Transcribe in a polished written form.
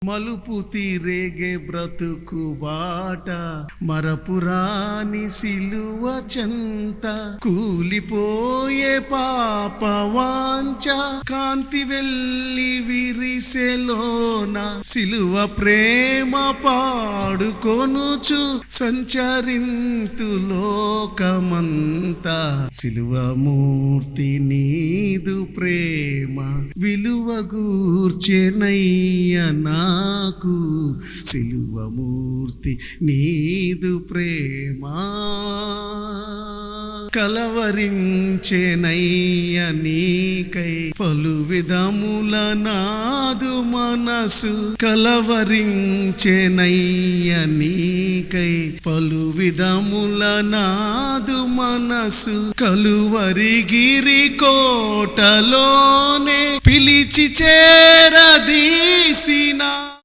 మలుపు తీరేగే బ్రతుకు బాట మరపురాని సిలువ చెంత కూలిపోయే పాప వాంఛ కాంతి వెల్లి విరిసెలోన సిలువ ప్రేమ పాడుకొనుచు సంచరింతు లోకమంతా సిలువ మూర్తి నీదు ప్రేమ విలువ గూర్చెనయ్య నాకు సిలువ మూర్తి నీదు ప్రేమ కలవరించెనయ్య నీకై పలు విధముల నాదు మనసు కలవరించెనయ్య నీకై పలు విధముల నాదు మనసు కలువరిగిరి కోటలోనే పిలిచి చేరదీసిన